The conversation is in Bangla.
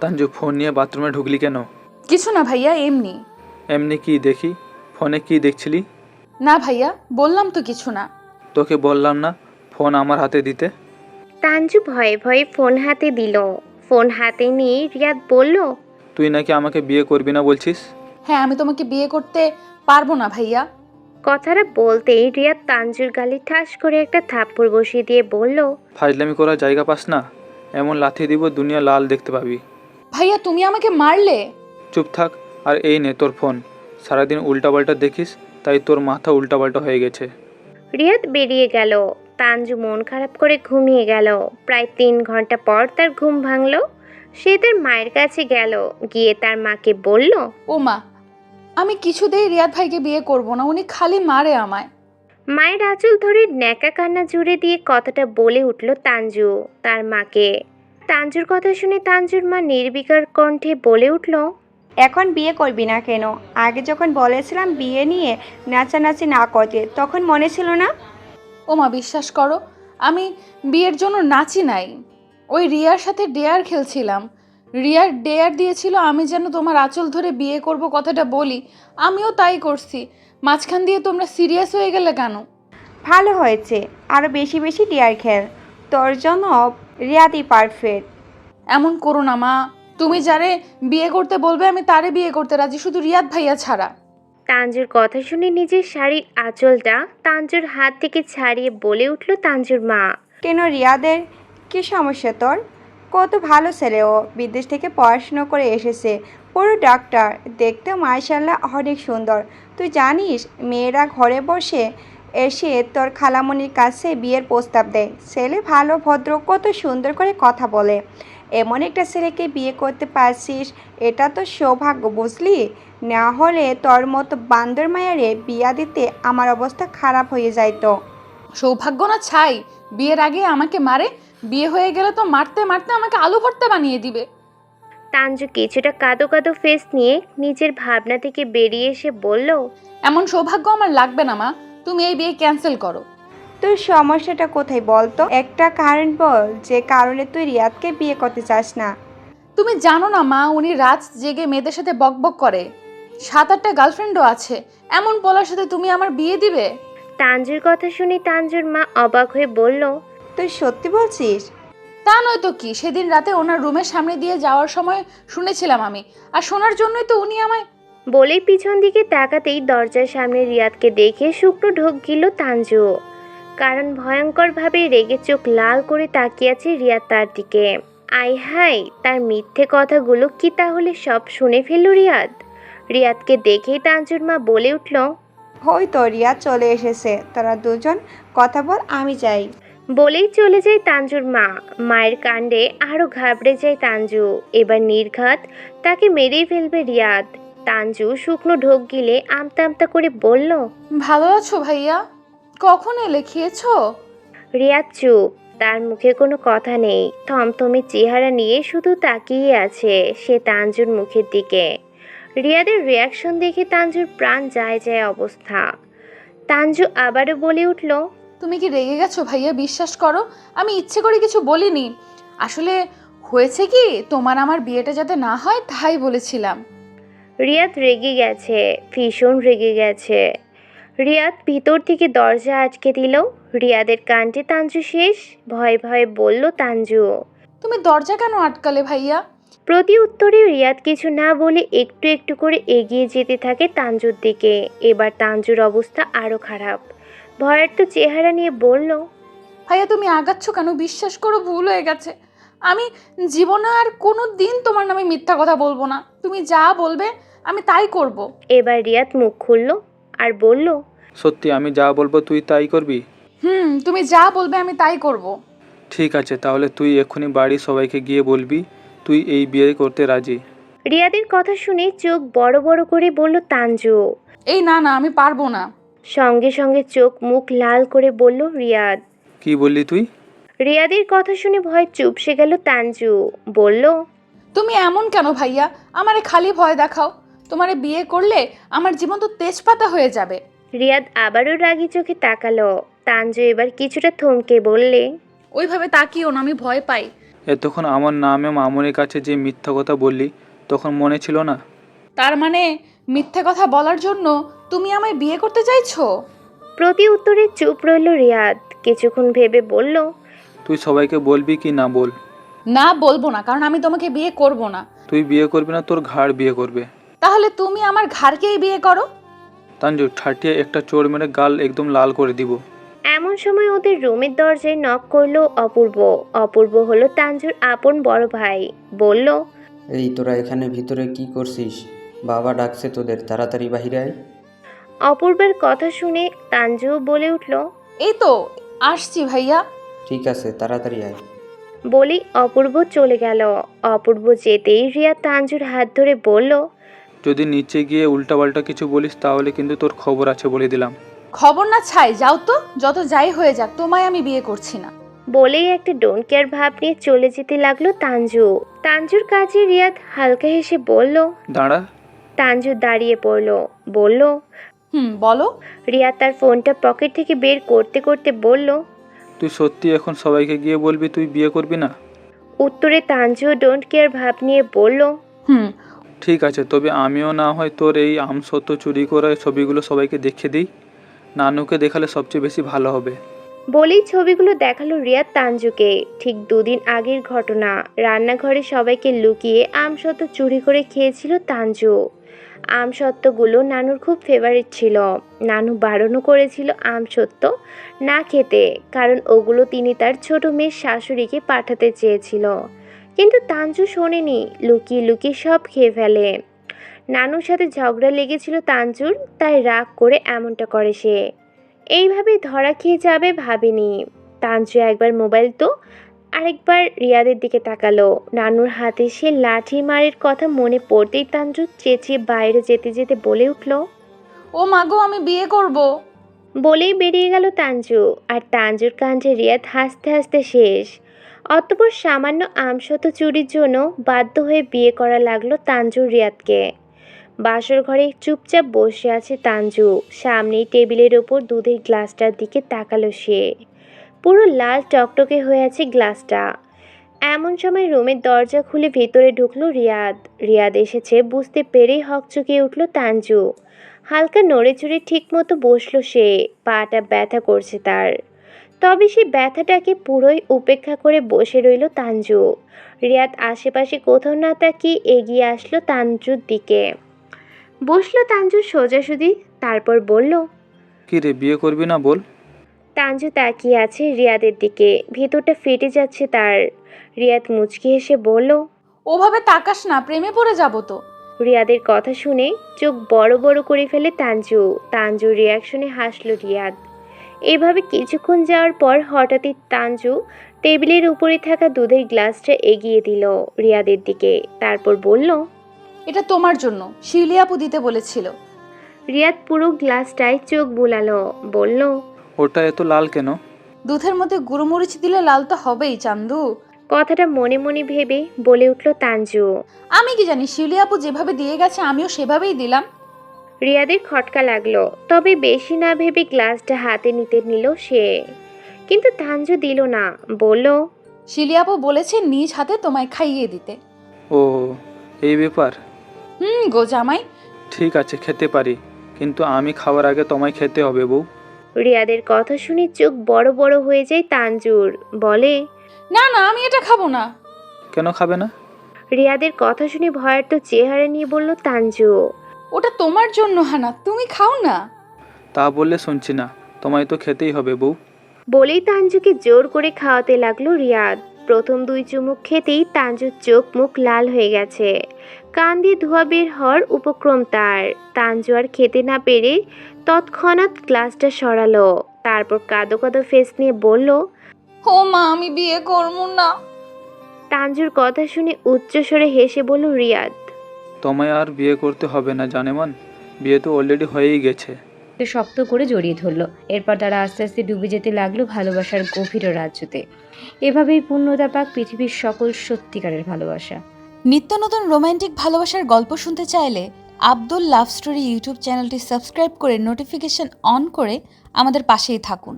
তাঞ্জু, ফোন নিয়ে বাথরুমে ঢুকলি কেন? কিছু না ভাইয়া, এমনি। এমনি কি দেখি? ফোনে কি দেখছিলি? না ভাইয়া, বললাম তো কিছু না। তোকে বললাম না ফোন আমার হাতে দিতে? তাঞ্জু ভয়ে ভয়ে ফোন হাতে দিল। ফোন হাতে নিয়ে রিয়াদ বলল, তুই নাকি আমাকে বিয়ে করবি না বলছিস? হ্যাঁ, আমি তোমাকে বিয়ে করতে পারবো না ভাইয়া। কথাটা বলতেই রিয়াদ তাঞ্জুর গালে ঠাস করে একটা থাপ্পড় বসিয়ে দিয়ে বলল, ফাজলামি করার জায়গা পাস না? এমন লাথি দিব দুনিয়া লাল দেখতে পাবি। ভাইয়া, তুমি আমাকে মারলে? চুপ থাক, আর এই নে তোর ফোন। সারাদিন উল্টাপাল্টা দেখিস, তাই তোর মাথা উল্টাপাল্টা হয়ে গেছে। রিয়াদ বেরিয়ে গেল। তাঞ্জু মন খারাপ করে ঘুমিয়ে গেল। প্রায় 3 ঘন্টা পর তার ঘুম ভাঙল। সে তার মায়ের কাছে গেল। গিয়ে তার মাকে বলল, ও মা, আমি কিছুতেই রিয়াদ ভাইকে বিয়ে করব না, উনি খালি মারে আমায়। মায়ের আঁচল ধরে ন্যাকা কান্না জুড়ে দিয়ে কথাটা বলে উঠল তাঞ্জু তার মাকে। তাঞ্জুর কথা শুনে তাঞ্জুর মা নির্বিকার কণ্ঠে বলে উঠল, এখন বিয়ে করবি না কেন? আগে যখন বলেছিলাম বিয়ে নিয়ে নাচানাচি না করতে, তখন মনে ছিল না? ও মা, বিশ্বাস করো, আমি বিয়ের জন্য নাচি নাই। ওই রিয়ার সাথে ডেয়ার খেলছিলাম। রিয়ার ডেয়ার দিয়েছিল আমি যেন তোমার আঁচল ধরে বিয়ে করব কথাটা বলি, আমিও তাই করছি। মাঝখান দিয়ে তোমরা সিরিয়াস হয়ে গেলে কেন? ভালো হয়েছে, আরও বেশি বেশি ডিয়ার খেল। তোর জন্য রিয়াদি পারফেক্ট। এমন করো না মা, তুমি যারে বিয়ে করতে বলবে আমি তারে বিয়ে করতে রাজি, শুধু রিয়াদ ভাইয়া ছাড়া। তাঞ্জুর কথা শুনে নিজের শাড়ির আঁচলটা তাঞ্জুর হাত থেকে ছাড়িয়ে বলে উঠল তাঞ্জুর মা, কেন রিয়াদের কী সমস্যা তোর? কত ভালো ছেলে, ও বিদেশ থেকে পড়াশুনো করে এসেছে, পুরো ডাক্তার, দেখতেও মাশাআল্লাহ অনেক সুন্দর। তুই জানিস মেয়েরা ঘরে বসে এসে তোর খালামণির কাছে বিয়ের প্রস্তাব দেয়। ছেলে ভালো ভদ্র, কত সুন্দর করে কথা বলে। এমন একটা ছেলেকে বিয়ে করতে পারছিস, এটা তো সৌভাগ্য, বুঝলি? না হলে তোর মতো বান্দর মায়ারে বিয়া দিতে আমার অবস্থা খারাপ হয়ে যাইতো। সৌভাগ্য না ছাই, বিয়ের আগে আমাকে মারে, বিয়ে হয়ে গেলে তো মারতে মারতে আমাকে আলু ভর্তা বানিয়ে দিবে। তাঞ্জু কিছুটা কাঁদো কাঁদো ফেস নিয়ে নিজের ভাবনা থেকে বেরিয়ে এসে বলল, এমন সৌভাগ্য আমার লাগবে না মা, তুমি এই বিয়ে ক্যান্সেল করো। তোর সমস্যাটা কোথায় বলতো? একটা কারণ বল যে কারণে তুই রিয়াদকে বিয়ে করতে চাস না। তুমি জানো না মা, উনি রাত জেগে মেয়েদের সাথে বকবক করে, 7-8টা গার্লফ্রেন্ডও আছে। এমন বলার সাথে তুমি আমার বিয়ে দিবে? তাঞ্জুর কথা শুনে তাঞ্জুর মা অবাক হয়ে বলল, তুই সত্যি বলছিস? তা নয় তো কি, সেদিন রাতে ওনার রুমের সামনে দিয়ে যাওয়ার সময় শুনেছিলাম আমি, আর শোনার জন্যই তো উনি আমায়। বলেই পিছন দিকে তাকাতেই দরজার সামনে রিয়াদকে দেখে শুকনো ঢোক গিল তাঞ্জু। কারণ ভয়ঙ্করভাবে রেগে চোখ লাল করে তাকিয়ে আছে রিয়াদ তার দিকে। আয় হাই, তার মিথ্যে কথাগুলো কি তাহলে সব শুনে ফেলল রিয়াদ? রিয়াদকে দেখেই তাঞ্জুর মা বলে উঠল, হই তো রিয়াদ চলে এসেছে, তোরা দুজন কথা বল, আমি যাই। বলেই চলে যায় তাঞ্জুর মা। মায়ের কাণ্ডে আরো ঘাবড়ে যায় তাঞ্জু। এবার নির্ঘাত তাকে মেরেই ফেলবে রিয়াদ। তাঞ্জু শুকনো ঢোক গিলে আমতা আমতা করে বলল, ভালো আছো ভাইয়া? কখন এলে, খেয়েছো? রিয়াদ চুপ, তার মুখে কোনো কথা নেই। থমথমে চেহারা নিয়ে শুধু তাকিয়ে আছে সে তাঞ্জুর মুখের দিকে। রিয়াদের রিয়াকশন দেখে তাঞ্জুর প্রাণ যায় যায় অবস্থা। তাঞ্জু আবারও বলে উঠল, তুমি কি রেগে গেছো ভাইয়া? বিশ্বাস করো, আমি ইচ্ছে করে কিছু বলিনি। আসলে হয়েছে কি, তোমার আমার বিয়েটা যাতে না হয় তাই বলেছিলাম। রিয়াদ রেগে গেছে, ভীষণ রেগে গেছে। রিয়াদ ভিতর থেকে দরজা আটকে দিল। রিয়াদের কাণ্ডে তাঞ্জু শেষ। ভয়ে ভয়ে বলল তাঞ্জু। তুমি দরজা কেন আটকালে ভাইয়া? প্রতি উত্তরে রিয়াদ কিছু না বলে একটু একটু করে এগিয়ে যেতে থাকে তাঞ্জুর দিকে। এবার তাঞ্জুর অবস্থা আরো খারাপ। ভয়ার্ত চেহারা নিয়ে বলল, ভাইয়া তুমি আগাচ্ছ কেন? বিশ্বাস করো, ভুল হয়ে গেছে। আমি জীবনে আর কোনো দিন তোমার নামে মিথ্যা কথা বলবো না। তুমি যা বলবে আমি তাই করব। এবার রিয়াদ মুখ খুলল আর বলল, সত্যি আমি যা বলবো তুই তাই করবি? তুমি যা বলবে আমি তাই করব। ঠিক আছে, তাহলে তুই এক্ষুনি বাড়ির সবাইকে গিয়ে বলবি তুই এই বিয়ে করতে রাজি। রিয়াদের কথা শুনে চোখ বড় বড় করে বলল তাঞ্জু। এই না না, আমি পারবো না। সঙ্গে সঙ্গে চোখ মুখ লাল করে বলল রিয়াদ। কি বললি তুই? রিয়াদের কথা শুনে ভয় চুপসে গেল তাঞ্জু। বলল, তুমি এমন কেন ভাইয়া? আমারে খালি ভয় দেখাও। তোমারে বিয়ে করলে আমার জীবন তো তেজপাতা হয়ে যাবে। রিয়াদ আবারও রাগী চোখে তাকালো। তাঞ্জু এবার কিছুটা থমকে বললে, ওইভাবে তাকিও না, আমি ভয় পাই। এতক্ষণ আমার নামে মামুনির কাছে যে মিথ্যা কথা বললি তখন মনে ছিল না? তার মানে মিথ্যে কথা বলার জন্য তুমি আমায় বিয়ে করতে চাইছো? প্রতি উত্তরে চুপ রইল রিয়াদ। কিছুক্ষণ ভেবে বলল, তুই সবাইকে বলবি কি না বল। না, বলবো না, কারণ আমি তোমাকে বিয়ে করব না। তুই বিয়ে করবি না, তোর ঘাড় বিয়ে করবে। তাহলে তুমি আমার ঘাড়কেই বিয়ে করো। তানজু ঠাটিয়ে একটা চোর মেরে গাল একদম লাল করে দিব। এমন সময় ওদের রুমের দরজায় নক করলো অপূর্ব। অপূর্ব হলো তানজুর আপন বড় ভাই। বলল, এই তোরা এখানে ভিতরে কি করছিস? বাবা ডাকছে তোদের, তাড়াতাড়ি বাহিরে আয়। অপূর্বের কথা শুনে তানজু বলে উঠল, এই তো আসছি ভাইয়া। ঠিক আছে, তাড়াতাড়ি আয়। বলেই অপূর্ব চলে গেল। অপূর্ব যেতেই রিয়া তানজুর হাত ধরে বলল, যদি নিচে গিয়ে উল্টাপাল্টা কিছু বলিস তাহলে কিন্তু তোর খবর আছে বলে দিলাম। খবর না ছাই, যাও তো, যত যাই হয়ে যাক, তোমায় আমি বিয়ে করছি না। বলেই একটা ডোন্ট কেয়ার ভাব নিয়ে চলে যেতে লাগলো তানজু। তানজুর কাছে রিয়াদ হালকা হেসে বলল। দাঁড়া। তানজু দাঁড়িয়ে পড়ল, বলল। বলো। রিয়াদ তার ফোনটা পকেট থেকে বের করতে করতে বলল, তুই সত্যি এখন সবাইকে গিয়ে বলবি তুই বিয়ে করবি না? উত্তরে তানজু ডোন্ট কেয়ার ভাব নিয়ে বলল, ঠিক আছে, তবে আমিও না হয় তোর এই আমসত্ত্ব চুরি করা ছবিগুলো সবাইকে দেখিয়ে দিই। নানুকে দেখালে সবচেয়ে বেশি ভালো হবে। বলেই ছবিগুলো দেখালো রিয়াদ তানজুকে। ঠিক 2 দিন আগের ঘটনা। রান্নাঘরে সবাইকে লুকিয়ে আমসত্ত্ব চুরি করে খেয়েছিল তানজু। আমসত্ত্বগুলো নানুর খুব ফেভারিট ছিল। নানু বারণও করেছিল আমসত্ত্ব না খেতে, কারণ ওগুলো তিনি তার ছোট মেয়ের শাশুড়িকে পাঠাতে চেয়েছিল। কিন্তু তানজু শোনেনি, লুকিয়ে লুকিয়ে সব খেয়ে ফেলে। নানুর সাথে ঝগড়া লেগেছিল তানজুর, তাই রাগ করে এমনটা করে সে। এইভাবে ধরা খেয়ে যাবে ভাবেনি। তানজু একবার মোবাইল তো আরেকবার রিয়াদের দিকে তাকালো। নানুর হাতে সে লাঠি মারের কথা মনে পড়তেই তানজু চেঁচিয়ে বাইরে যেতে যেতে বলে উঠল, ও মাগো, আমি বিয়ে করব। বলেই বেরিয়ে গেল তানজু। আর তানজুর কাণ্ডে রিয়াদ হাসতে হাসতে শেষ। অতঃপর সামান্য আমসত্ত্ব চুরির জন্য বাধ্য হয়ে বিয়ে করা লাগলো তানজুর রিয়াদকে। বাসর ঘরে চুপচাপ বসে আছে তানজু। সামনেই টেবিলের ওপর দুধের গ্লাসটার দিকে তাকালো সে। পুরো লাল টকটকে হয়ে আছে গ্লাসটা। এমন সময় রুমের দরজা খুলে ভেতরে ঢুকলো রিয়াদ। রিয়াদ এসেছে বুঝতে পেরেই হকচকিয়ে উঠল তানজু। হালকা নড়ে চড়ে ঠিক মতো বসলো সে। পাটা ব্যথা করছে তার। তবে সে ব্যথাটাকে পুরোই উপেক্ষা করে বসে রইল তানজু। রিয়াদ আশেপাশে কোথাও না তাকিয়ে এগিয়ে আসলো তানজুর দিকে। বসলো তানজু সোজাসুজি, তারপর বলল, কি রে, বিয়ে করবি না বল? তানজু তাকিয়ে আছে রিয়াদের দিকে। ভেতরটা ফেটে যাচ্ছে তার। রিয়াদ মুচকি হেসে বলল, ওভাবে তাকাস না, প্রেমে পড়ে যাব তো। রিয়াদের কথা শুনে চোখ বড় বড় করে ফেলে তানজু। তানজুর রিয়াকশনে হাসলো রিয়াদ। এভাবে কিছুক্ষণ যাওয়ার পর হঠাৎই তানজু টেবিলের উপরে থাকা দুধের গ্লাসটা এগিয়ে দিল রিয়াদের দিকে। তারপর বলল, এটা তোমার জন্য, শিউলি আপু দিতে বলেছিল। রিয়াদ পুরো গ্লাসটায় চোখ বুলালো, বলল, ওটা এত লাল কেন? দুধের মধ্যে গুঁড়োমরিচ দিলে লাল তো হবেই চান্দু। কথাটা মনে মনে ভেবে বলে উঠল তানজু। আমি কি জানি, শিউলি আপু যেভাবে দিয়ে গেছে আমিও সেভাবেই দিলাম। রিয়াদের খটকা লাগলো, তবে বেশি না ভেবে গ্লাসটা হাতে নিতে নিল সে। কিন্তু তানজু দিল না, বলল, শিউলি আপু বলেছে নিজ হাতে তোমায় খাইয়ে দিতে। ও, এই ব্যাপার। গো জামাই। ঠিক আছে, খেতে পারি, কিন্তু আমি খাওয়ার আগে তোমায় খেতে হবে বউ। রিয়াদের কথা শুনে চোখ বড় বড় হয়ে যায় তানজুর। বলে, না না, আমি এটা খাবো না। কেন খাবে না? রিয়াদের কথা শুনে ভয়ার্ত চেহারা নিয়ে বলল তানজু, ওটা তোমার জন্য হানা, তুমি খাও না। তা বললে শুনছি না, তোমায় তো খেতেই হবে বউ। বলেই তানজুকে জোর করে খাওয়াতে লাগলো রিয়াদ। প্রথম 2 চুমুক খেতেই তানজুর চোখ মুখ লাল হয়ে গেছে। কান দিয়ে ধোঁয়া বের হওয়ার উপক্রম তার। তানজু আর খেতে না পেরে তৎক্ষণাৎ গ্লাসটা সরালো। তারপর কাঁদো কাঁদো ফেস নিয়ে বলল, ও মা, আমি বিয়ে করবো না। তানজুর কথা শুনে উচ্চস্বরে হেসে বলল রিয়াদ, তোমায় আর বিয়ে করতে হবে না জানেমান, বিয়ে তো অলরেডি হয়েই গেছে। শক্ত করে জড়িয়ে ধরলো। এরপর তারা আস্তে আস্তে ডুবে যেতে লাগলো ভালোবাসার গভীর রাজ্যতে। এভাবেই পূর্ণতা পাক পৃথিবীর সকল সত্যিকারের ভালোবাসা। নিত্য নতুন রোমান্টিক ভালোবাসার গল্প শুনতে চাইলে আব্দুল লাভ স্টোরি ইউটিউব চ্যানেলটি সাবস্ক্রাইব করে নোটিফিকেশন অন করে আমাদের পাশেই থাকুন।